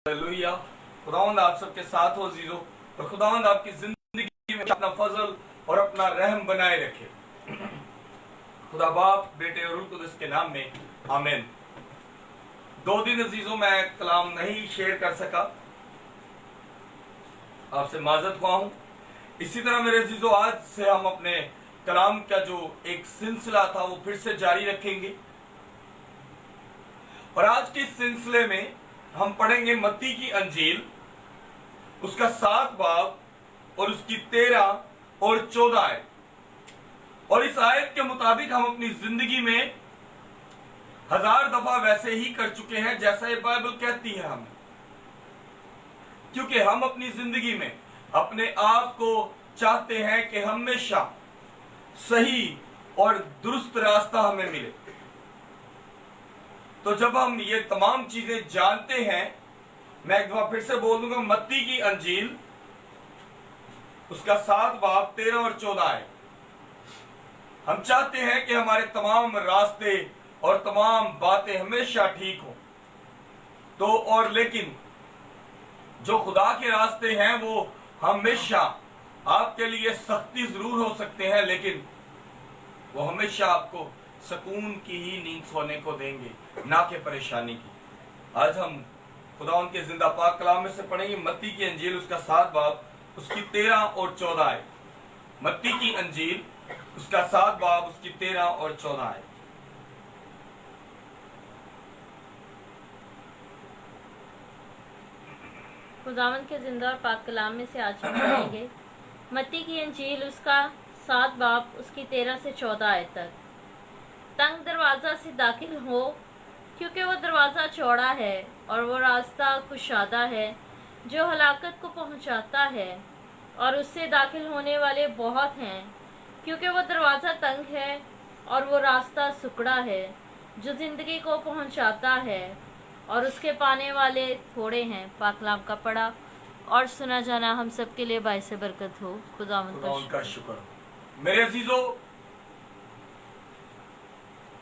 Hallelujah. खुदावंद आप सबके साथ हो अजीजों, और खुदावंद आपकी जिंदगी में अपना फजल और अपना रहम बनाए रखे। खुदा बाप, बेटे और रूह कुदस के नाम में आमीन। 2 दिन अजीजों मैं कलाम नहीं शेयर कर सका, आपसे माजरत हुआ हूं। इसी तरह मेरे अजीजों, आज से हम अपने कलाम का जो एक सिलसिला था वो फिर से जारी रखेंगे। और आज के इस सिलसिले में हम पढ़ेंगे मत्ती की अंजील, उसका 7 बाब और उसकी 13 और 14 आयत। और इस आयत के मुताबिक हम अपनी जिंदगी में 1000 दफा वैसे ही कर चुके हैं जैसा ये बाइबल कहती है हमें, क्योंकि हम अपनी जिंदगी में अपने आप को चाहते हैं कि हमेशा सही और दुरुस्त रास्ता हमें मिले। तो जब हम ये तमाम चीजें जानते हैं, मैं एक दफा फिर से बोल दूंगा, मत्ती की अंजील उसका 7 बाब 13 और 14 है। हम चाहते हैं कि हमारे तमाम रास्ते और तमाम बातें हमेशा ठीक हो। तो और लेकिन जो खुदा के रास्ते हैं वो हमेशा आपके लिए सख्ती जरूर हो सकते हैं, लेकिन वो हमेशा आपको सुकून की ही नींद सोने को देंगे, ना कि परेशानी की। आज हम खुदा के जिंदा पाक कलाम में से पढ़ेंगे मत्ती की अंजील उसका 7 बाब उसकी 13 और 14 है। मत्ती की अंजील उसका 7 बाब उसकी 13 और 14 है। खुदावंद के जिंदा और पाक कलाम में से आज हम पढ़ेंगे मत्ती की अंजील उसका 7 बाब उसकी 13 से 14 आयत तक। तंग दरवाज़ा से दाखिल हो, क्योंकि वो दरवाज़ा चौड़ा है और वो रास्ता कुशादा है जो हलाकत को पहुंचाता है, और उससे दाखिल होने वाले बहुत हैं। क्योंकि वो दरवाज़ा तंग है और वो रास्ता सुकड़ा है जो ज़िंदगी को पहुंचाता है, और उसके पाने वाले थोड़े हैं। पाक कलाम का पढ़ा और सुना जाना हम सबके लिए बाइस बरकत हो। खुदावंद का शुक्र। मेरे अजीजों,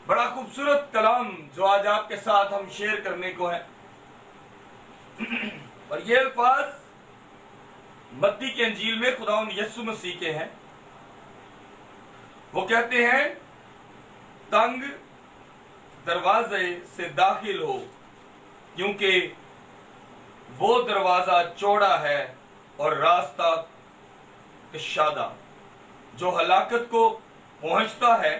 बड़ा खूबसूरत कलाम जो आज आपके साथ हम शेयर करने को है। और ये अल्फाज मत्ती की अंजील में खुदावंद यीशु मसीह के हैं। वो कहते हैं, तंग दरवाजे से दाखिल हो, क्योंकि वो दरवाजा चौड़ा है और रास्ता कुशादा जो हलाकत को पहुंचता है,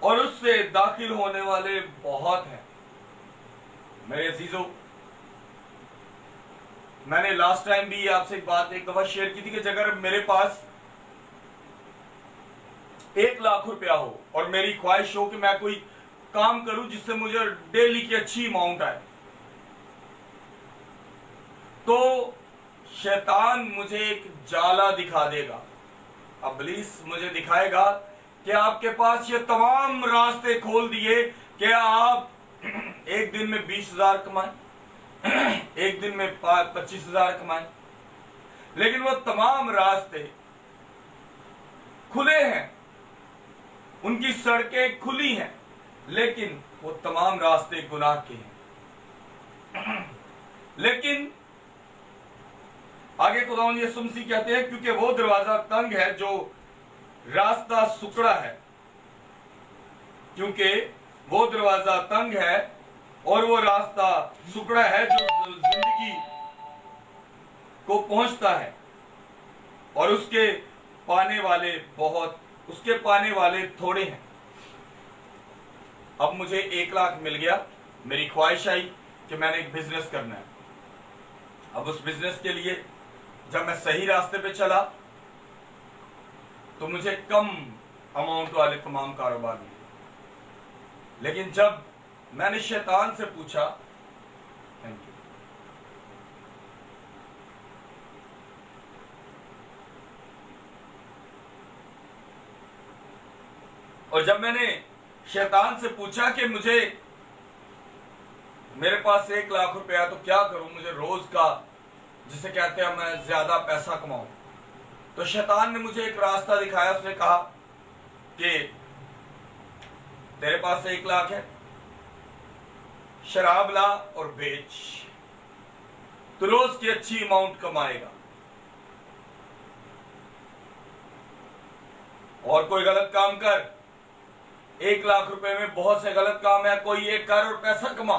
और उससे दाखिल होने वाले बहुत हैं। मेरे अजीजों, मैंने लास्ट टाइम भी आपसे एक बात एक दफा शेयर की थी कि अगर मेरे पास 1 लाख रुपया हो और मेरी ख्वाहिश हो कि मैं कोई काम करूं जिससे मुझे डेली की अच्छी अमाउंट आए, तो शैतान मुझे एक जाला दिखा देगा। इब्लीस मुझे दिखाएगा कि आपके पास ये तमाम रास्ते खोल दिए कि आप एक दिन में 20,000 कमाएं, एक दिन में 25,000 कमाएं, लेकिन वो तमाम रास्ते खुले हैं, उनकी सड़कें खुली हैं, लेकिन वो तमाम रास्ते गुनाह के हैं। लेकिन आगे खुदावंद यीशु मसीह कहते हैं, क्योंकि वो दरवाजा तंग है जो रास्ता सुकड़ा है, क्योंकि वो दरवाजा तंग है और वो रास्ता सुकड़ा है जो जिंदगी को पहुंचता है, और उसके पाने वाले थोड़े हैं। अब मुझे 1 लाख मिल गया, मेरी ख्वाहिश आई कि मैंने एक बिजनेस करना है। अब उस बिजनेस के लिए जब मैं सही रास्ते पे चला तो मुझे कम अमाउंट वाले तमाम कारोबार मिले, लेकिन जब मैंने शैतान से पूछा, थैंक यू, और जब मैंने शैतान से पूछा कि मेरे पास 1 लाख रुपया तो क्या करूं, मुझे रोज का जिसे कहते हैं मैं ज्यादा पैसा कमाऊं, तो शैतान ने मुझे एक रास्ता दिखाया। उसने कहा कि तेरे पास 1 लाख है, शराब ला और बेच। तो रोज की अच्छी अमाउंट कमाएगा। और कोई गलत काम कर, 1 लाख रुपए में बहुत से गलत काम है, कोई एक कर और पैसा कमा।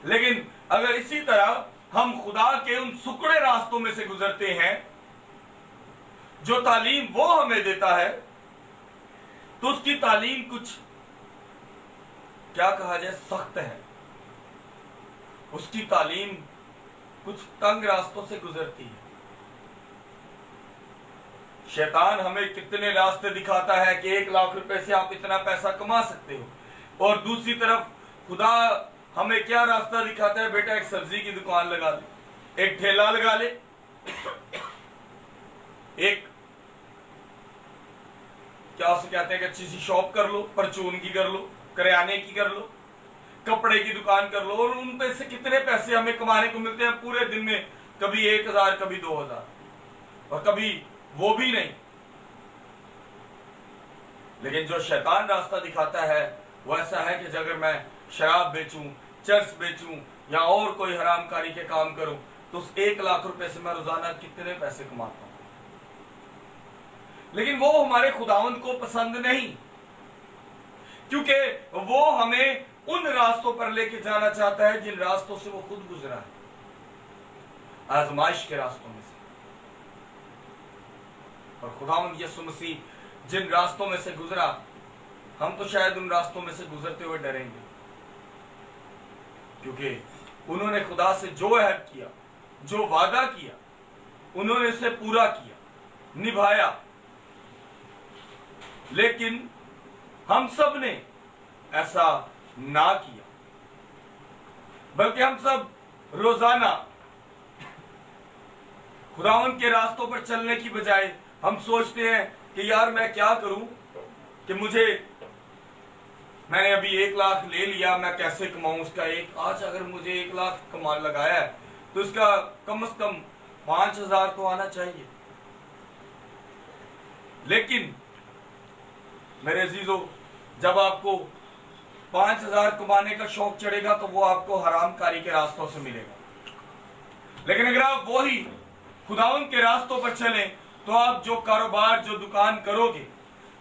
लेकिन अगर इसी तरह हम खुदा के उन सुकड़े रास्तों में से गुजरते हैं जो तालीम वो हमें देता है, तो उसकी तालीम कुछ क्या कहा जाए, सख्त है। उसकी तालीम कुछ तंग रास्तों से गुजरती है। शैतान हमें कितने रास्ते दिखाता है कि 1 लाख रुपए से आप इतना पैसा कमा सकते हो, और दूसरी तरफ खुदा हमें क्या रास्ता दिखाता है, बेटा एक सब्जी की दुकान लगा ले, एक ठेला लगा ले, एक क्या उसे कहते हैं कि अच्छी सी शॉप कर लो, परचून की कर लो, करियाने की कर लो, कपड़े की दुकान कर लो, और उन पे से कितने पैसे हमें कमाने को मिलते हैं पूरे दिन में, कभी 1,000 कभी 2,000, और कभी वो भी नहीं। लेकिन जो शैतान रास्ता दिखाता है वो ऐसा है कि अगर मैं शराब बेचूं, चर्च बेचूं या और कोई हरामकारी के काम करूं, तो उस 1 लाख रुपए से मैं रोजाना कितने पैसे कमाता हूं। लेकिन वो हमारे खुदावंद को पसंद नहीं, क्योंकि वो हमें उन रास्तों पर लेके जाना चाहता है जिन रास्तों से वो खुद गुजरा है, आजमाइश के रास्तों में से। और खुदावंद यीशु मसीह जिन रास्तों में से गुजरा, हम तो शायद उन रास्तों में से गुजरते हुए डरेंगे, क्योंकि उन्होंने खुदा से जो अहद किया, जो वादा किया, उन्होंने उसे पूरा किया, निभाया। लेकिन हम सब ने ऐसा ना किया, बल्कि हम सब रोजाना खुदावंद के रास्तों पर चलने की बजाय हम सोचते हैं कि यार मैं क्या करूं कि मैंने अभी 1 लाख ले लिया, मैं कैसे कमाऊं उसका आज अगर मुझे 1 लाख कमा लगाया है तो इसका कम से कम 5,000 तो आना चाहिए। लेकिन मेरे अजीजों, जब आपको 5,000 कमाने का शौक चढ़ेगा तो वो आपको हरामकारी के रास्तों से मिलेगा। लेकिन अगर आप वही खुदावंद के रास्तों पर चलें तो आप जो कारोबार, जो दुकान करोगे,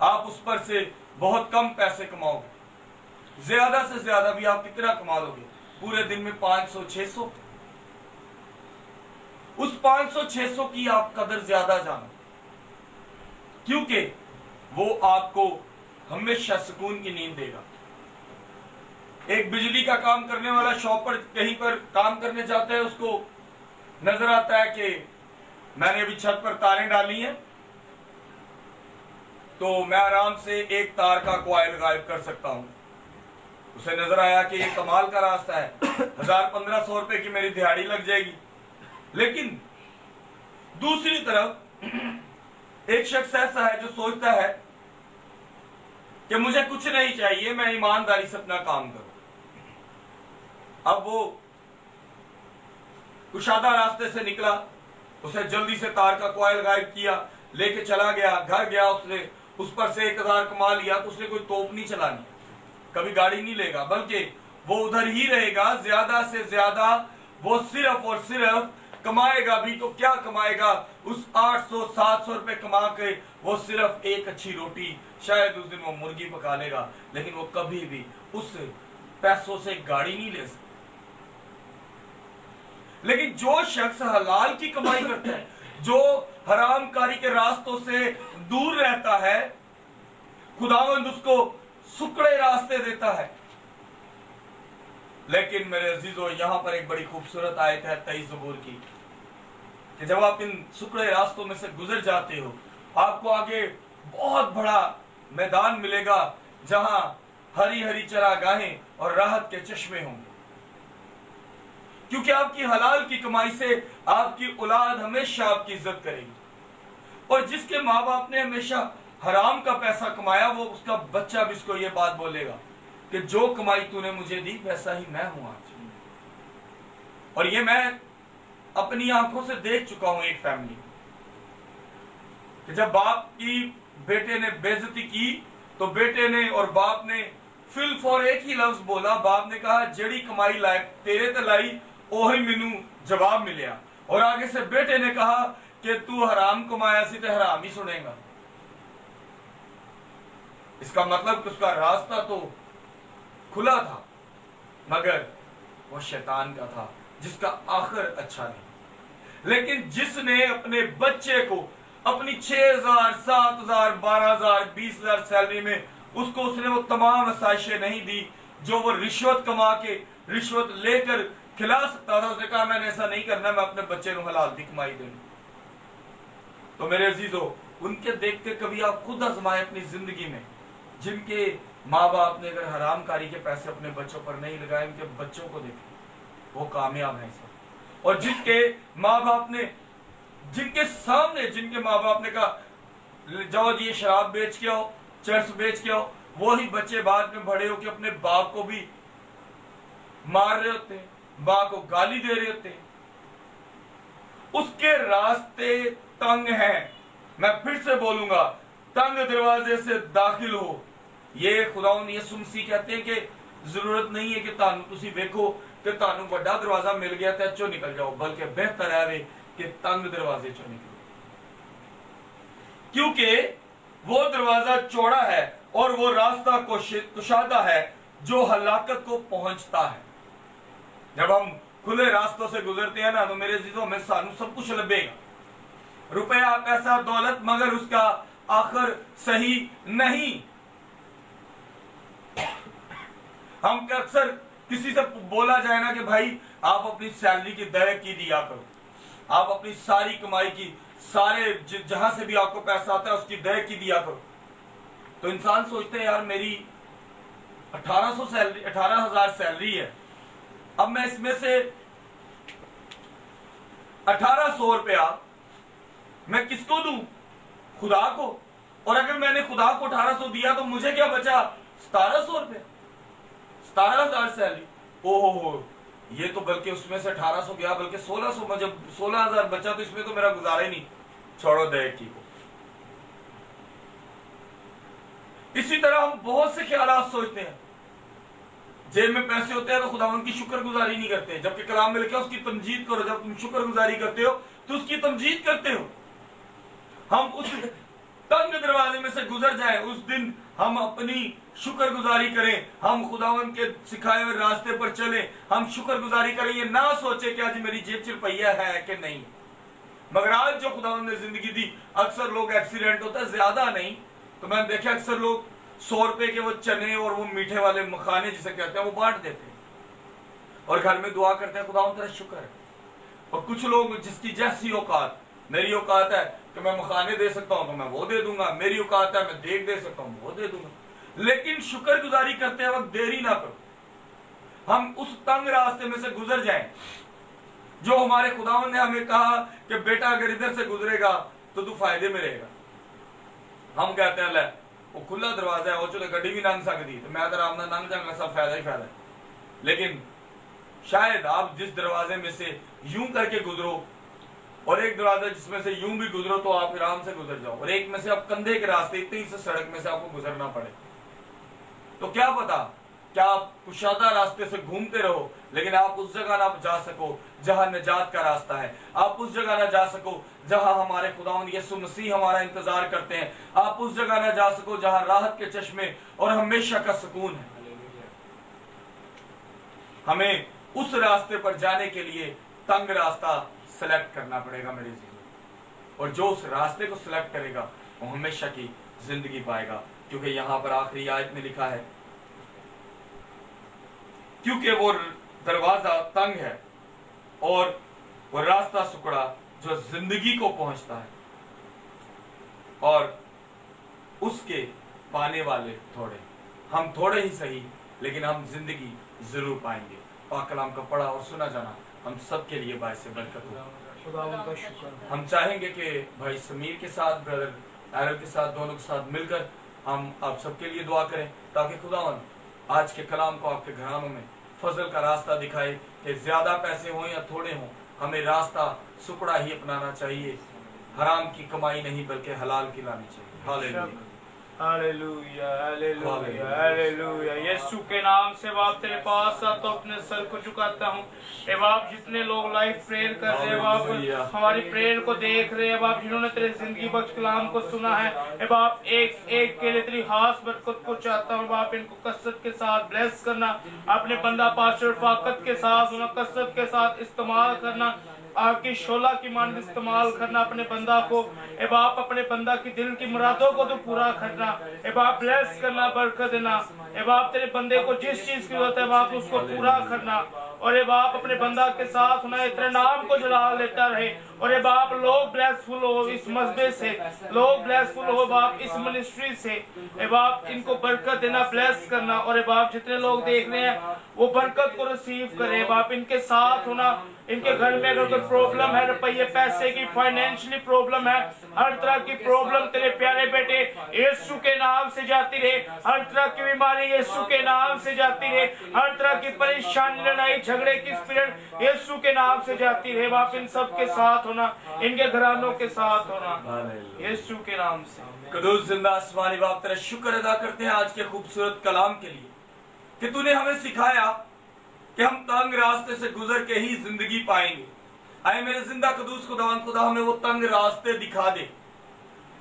आप उस पर से बहुत कम पैसे कमाओगे। ज्यादा से ज्यादा भी आप कितना कमा लोगे पूरे दिन में? 500-600। उस 500-600 की आप कदर ज्यादा जानो, क्योंकि वो आपको हमेशा सुकून की नींद देगा। एक बिजली का काम करने वाला शॉप पर कहीं पर काम करने जाता है, उसको नजर आता है कि मैंने अभी छत पर तारें डाली हैं तो मैं आराम से एक तार का कॉइल गायब कर सकता हूं। उसे नजर आया कि ये कमाल का रास्ता है, 1,000-1,500 रुपए की मेरी दिहाड़ी लग जाएगी। लेकिन दूसरी तरफ एक शख्स ऐसा है जो सोचता है कि मुझे कुछ नहीं चाहिए, मैं ईमानदारी से अपना काम करूं। अब वो कुशादा रास्ते से निकला, उसे जल्दी से तार का कॉइल गायब किया, लेके चला गया, घर गया, उसने उस पर से 1,000 कमा लिया। तो उसने कोई तोप नहीं चलानी, कभी गाड़ी नहीं लेगा, बल्कि वो उधर ही रहेगा। ज्यादा से ज्यादा वो सिर्फ और सिर्फ कमाएगा भी तो क्या कमाएगा, उस 800-700 रुपए कमा के वो सिर्फ एक अच्छी रोटी, शायद उस दिन वो मुर्गी पका लेगा, लेकिन वो कभी भी उस पैसों से गाड़ी नहीं ले सकता। लेकिन जो शख्स हलाल की कमाई करता है, जो हरामकारी के रास्तों से दूर रहता है, खुदावंद उसको सुकड़े रास्ते देता है। लेकिन मेरे अजीजों, यहां पर एक बड़ी खूबसूरत आयत है 23 ज़बूर की, कि जब आप इन सुकड़े रास्तों में से गुजर जाते हो, आपको आगे बहुत बड़ा मैदान मिलेगा जहां हरी हरी चरागाहें और राहत के चश्मे होंगे, क्योंकि आपकी हलाल की कमाई से आपकी औलाद हमेशा आपकी इज्जत करेगी। और जिसके माँ बाप ने हमेशा हराम का पैसा कमाया, वो उसका बच्चा भी इसको ये बात बोलेगा कि जो कमाई तूने मुझे दी वैसा ही मैं हूं आज। और ये मैं अपनी आंखों से देख चुका हूं एक फैमिली कि जब बाप की बेटे ने बेइज्जती की तो बेटे ने और बाप ने फिल फॉर एक ही लफ्ज बोला। बाप ने कहा, जड़ी कमाई लायक तेरे ते लाई ओही मैनू जवाब मिलिया। और आगे से बेटे ने कहा कि तू हराम कमाया सी तो हराम ही सुनेगा। इसका मतलब कि उसका रास्ता तो खुला था, मगर वो शैतान का था जिसका आखिर अच्छा नहीं। लेकिन जिसने अपने बच्चे को अपनी 6,000, 7,000, 12,000, 20,000 सैलरी में उसने वो तमाम आसाइशें नहीं दी जो वो रिश्वत कमा के, रिश्वत लेकर खिला सकता था, उसने कहा मैंने ऐसा नहीं करना, मैं अपने बच्चे को हलाल दी कमाई दूंगा। तो मेरे अजीजों, उनके देखते कभी आप खुद आजमाए अपनी जिंदगी में, जिनके माँ बाप ने अगर हरामकारी के पैसे अपने बच्चों पर नहीं लगाए, उनके बच्चों को देखें, वो कामयाब है सब। और जिनके माँ बाप ने, जिनके सामने जिनके माँ बाप ने कहा जाओ जी ये शराब बेच के आओ, चर्स बेच के आओ, वही बच्चे बाद में बड़े होकर अपने बाप को भी मार रहे होते हैं, माँ को गाली दे रहे होते हैं। उसके रास्ते तंग हैं। मैं फिर से बोलूंगा, तंग दरवाजे से दाखिल हो। ये खुदावंद यीशु मसीह कहते हैं कि जरूरत नहीं है कि तानू तुसी देखो कि तानू बड़ा दरवाजा मिल गया तो चो निकल जाओ, बल्कि बेहतर है कि तंग दरवाजे चो निकलो, क्योंकि वो दरवाजा चौड़ा है और वो रास्ता कुशादा है जो हलाकत को पहुंचता है। जब हम खुले रास्तों से गुजरते हैं ना, तो मेरे अजीजों में सानू सब कुछ लभेगा, रुपया, पैसा, दौलत, मगर उसका आखिर सही नहीं। हम अक्सर किसी से बोला जाए ना कि भाई आप अपनी सैलरी की दह की दिया करो, आप अपनी सारी कमाई की, सारे जहां से भी आपको पैसा आता है उसकी दह की दिया करो। तो इंसान सोचते हैं यार मेरी 18,000 सैलरी है, अब मैं इसमें से 1,800 रुपया मैं किसको दूं? खुदा को। और अगर मैंने खुदा को 1,800 दिया तो मुझे क्या बचा? 1,700 रुपया, 17,000 सैलरी। ओहो, ये तो बल्कि उसमें से 1,800 गया, बल्कि 1,600 में जब 16,000 बचा तो इसमें तो मेरा गुजारा ही नहीं, छोड़ो दहेज को। इसी तरह हम बहुत से ख्यालात सोचते हैं। जेब में पैसे होते हैं तो खुदावंद की शुक्रगुजारी नहीं करते, जबकि कलाम में लिखा उसकी तमजीद करो। जब तुम शुक्रगुजारी करते हो तो उसकी तमजीद करते हो। हम उस तंग दरवाजे में से गुजर जाए, उस दिन हम अपनी शुक्रगुजारी करें, हम खुदावंद के सिखाए हुए रास्ते पर चलें, हम शुक्रगुजारी करें, ये ना सोचे कि आज मेरी जेब 4 रुपया है कि नहीं। मगर आज जो खुदावंद ने जिंदगी दी, अक्सर लोग एक्सीडेंट होता है, ज्यादा नहीं तो मैंने देखा अक्सर लोग 100 रुपए के वो चने और वो मीठे वाले मखाने जिसे कहते हैं वो बांट देते हैं और घर में दुआ करते हैं खुदावंद तेरा शुक्र है। और कुछ लोग जिसकी जैसी औकात, मेरी औकात है कि मैं मखाने दे सकता हूं तो मैं वो दे दूंगा, मेरी औकात है मैं देख दे सकता हूं वो दे दूंगा। लेकिन शुक्रगुजारी करते वक्त देरी ना करो, हम उस तंग रास्ते में से गुजर जाएं जो हमारे खुदावंद ने हमें कहा कि बेटा अगर इधर से गुजरेगा तो तू फायदे में रहेगा। हम कहते हैं ले वो खुला दरवाजा है, वो चलो गड्डी भी लंघ सकती, तो मैं तो आराम से लंघ जाऊंगा, सब फायदा ही फायदा है। लेकिन शायद आप जिस दरवाजे में से यूं करके गुजरो और एक दरवाजा जिसमें से यूं भी गुजरो तो आप आराम से गुजर जाओ, और एक में से आप कंधे के रास्ते इतनी से सड़क में से आपको गुजरना पड़े, तो क्या पता क्या आप कुशादा रास्ते से घूमते रहो लेकिन आप उस जगह ना जा सको जहां निजात का रास्ता है, आप उस जगह ना जा सको जहां हमारे खुदावंद यीशु मसीह हमारा इंतजार करते हैं, आप उस जगह ना जा सको जहां राहत के चश्मे और हमेशा का सुकून है। हमें उस रास्ते पर जाने के लिए तंग रास्ता सेलेक्ट करना पड़ेगा मेरे जीवन, और जो उस रास्ते को सिलेक्ट करेगा वो हमेशा की जिंदगी पाएगा। क्योंकि यहां पर आखिरी आयत में लिखा है क्योंकि वो दरवाजा तंग है और वो रास्ता सुकड़ा जो जिंदगी को पहुंचता है, और उसके पाने वाले थोड़े। हम थोड़े ही सही लेकिन हम जिंदगी जरूर पाएंगे। पाक कलाम का पढ़ा और सुना जाना हम सबके लिए बायसे बरकत हो। हम चाहेंगे कि भाई समीर के साथ, ब्रदर एरल के साथ, दोनों के साथ मिलकर हम आप सबके लिए दुआ करें ताकि खुदावंद आज के कलाम को आपके घरानों में फजल का रास्ता दिखाए कि ज्यादा पैसे हों या थोड़े हों, हमें रास्ता सुकड़ा ही अपनाना चाहिए, हराम की कमाई नहीं बल्कि हलाल की लानी चाहिए। हालेलुया। Hallelujah hallelujah hallelujah. यीशु के नाम से बाप तेरे पास आता हूं, अपने सर को झुकाता हूँ। ए बाप जितने लोग लाइव प्रेयर कर रहे हैं बाप, हमारी प्रेयर को देख रहे हैं बाप, जिन्होंने तेरे जिंदगी बख्श कलाम को सुना है ए बाप, एक एक के लिए तेरी खास बरकत को चाहता हूँ बाप। इनको कसरत के साथ ब्लेस करना, अपने बंदा पास्टर फाकत के साथ उन्हें कसरत के साथ इस्तेमाल करना, आपकी शोला की मान इस्तेमाल करना अपने बंदा को। ए बाप अपने बंदा की दिल की मुरादों को तो पूरा करना। ए बाप ब्लेस करना, बरकत देना। ए बाप तेरे बंदे को जिस चीज की जरूरत है बाप उसको पूरा करना। और ये बाप अपने बंदा के साथ उन्हें तेरे नाम को जला लेता रहे। और ये बाप लोग ब्लेसफुल हो इस मस्बे से, लोग ब्लेसफुल हो बाप इस मिनिस्ट्री से। ए बाप इनको बरकत देना, ब्लेस करना। और ये बाप जितने लोग देख रहे हैं वो बरकत को रिसीव करे बाप, इनके साथ होना। इनके घर में अगर कोई प्रॉब्लम है, रुपये पैसे की, फाइनेंशियली प्रॉब्लम है, हर तरह की प्रॉब्लम तेरे प्यारे बेटे यीशु के नाम से जाती रहे। हर तरह की बीमारी यीशु के नाम से जाती रहे। हर तरह की परेशानी, लड़ाई झगड़े की स्पिरिट यीशु के नाम से जाती रहे बाप। इन सब के साथ होना, इनके घरानों के साथ होना यीशु के नाम से। कदूस जिंदा आसमानी बाप तेरा शुक्र अदा करते हैं आज के खूबसूरत कलाम के लिए कि तूने हमें सिखाया कि हम तंग रास्ते से गुजर के ही जिंदगी पाएंगे। आए मेरे जिंदा कदूस खुदा हमें वो तंग रास्ते दिखा दे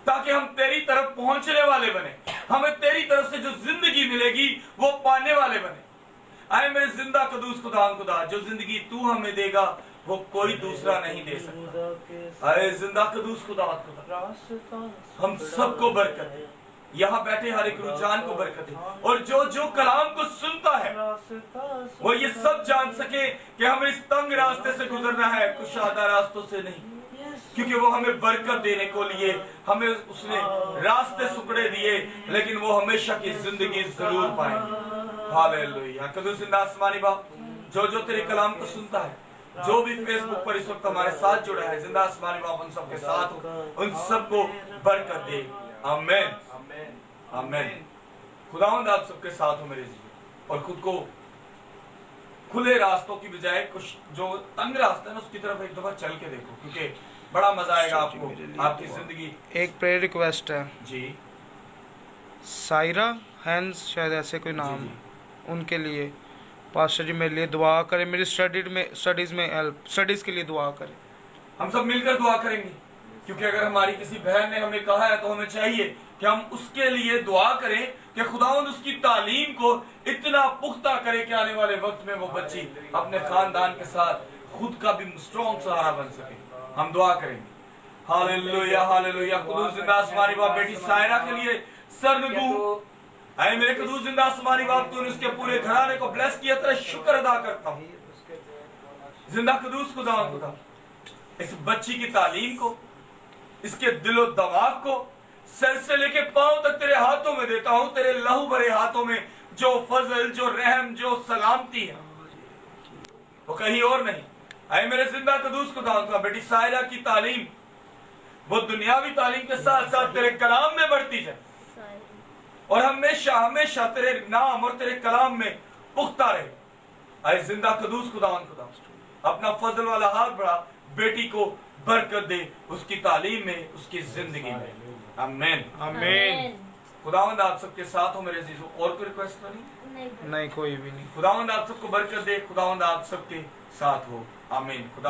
ताकि हम तेरी तरफ पहुंचने वाले बने, हमें तेरी तरफ से जो जिंदगी मिलेगी वो पाने वाले बने। आए मेरे जिंदा कदूस खुदा जो जिंदगी तू हमें देगा वो कोई दूसरा नहीं दे सकता। आए जिंदा कदूस खुदा हम सबको बरकत दे, यहाँ बैठे हर एक रुझान को बरकत दे, और जो जो कलाम को सुनता है वो ये सब जान सके कि हमें इस तंग रास्ते से गुजरना है, कुशादा रास्तों से नहीं, क्योंकि वो हमें बरकत देने को लिए हमें उसने रास्ते सुकड़े दिए, लेकिन वो हमेशा की जिंदगी जरूर पाएंगे। हालेलुया। कदूस जिंदा आसमानी बाप जो जो तेरे कलाम को सुनता है, जो भी फेसबुक पर इस वक्त हमारे साथ जुड़ा है, जिंदा आसमानी बाप उन सबके साथ हो, उन सबको बरकत दे। आमीन आमीन। खुदावंद आप सबके साथ हो मेरे जीवन, और खुद को खुले रास्तों की बजाय कुछ जो तंग रास्ते है ना उसकी तरफ एक दफा चल के देखो, क्योंकि बड़ा मजा आएगा आपको, आपकी जिंदगी। एक प्रेयर रिक्वेस्ट है जी, सायरा हैंस शायद ऐसे कोई नाम है, उनके लिए पास्टर जी मेरे लिए दुआ करें, मेरी स्टडीज में हेल्प, स्टडीज के लिए दुआ करें। हम सब मिलकर दुआ करेंगे, क्योंकि अगर हमारी किसी बहन ने हमें कहा है तो हमें चाहिए कि हम उसके लिए दुआ करें कि खुदावंद उसकी तालीम को इतना पुख्ता करे कि आने वाले वक्त में वो बच्ची अपने खानदान के साथ खुद का भी स्ट्रॉन्ग सहारा बन सके। हम दुआ करेंगे। Hallelujah hallelujah. कदूस जिंदा आसमानी बाप बेटी सायरा के लिए सरनगू, आए मेरे कदूस जिंदा आसमानी बाप तूने उसके पूरे घराने को ब्लेस किया, तेरा शुक्र अदा करता हूँ। जिंदा कदूस खुदा इस बच्ची की तालीम को, इसके दिलो दिमाग को सर से लेके पांव तक तेरे हाथों में देता हूं, तेरे लहू भरे हाथों में। जो फजल, जो रहम, जो सलामती है वो कहीं और नहीं। आए मेरे जिंदा कदूस खुदा बेटी सायरा की तालीम वो दुनियावी तालीम के साथ साथ तेरे कलाम में बढ़ती जाए, और हमेशा हमेशा तेरे नाम और तेरे कलाम में पुख्ता रहे। आए जिंदा कदूस खुदा अपना फजल वाला हाथ बढ़ा, बेटी को बरकत दे उसकी तालीम में, उसकी जिंदगी में। आमीन आमीन। खुदावंद आप सबके साथ हो मेरे अजीजों। और कोई रिक्वेस्ट तो नहीं? नहीं कोई भी नहीं। खुदावंद आप सबको बरकत दे, खुदावंद आप सबके साथ हो। आमीन। खुदा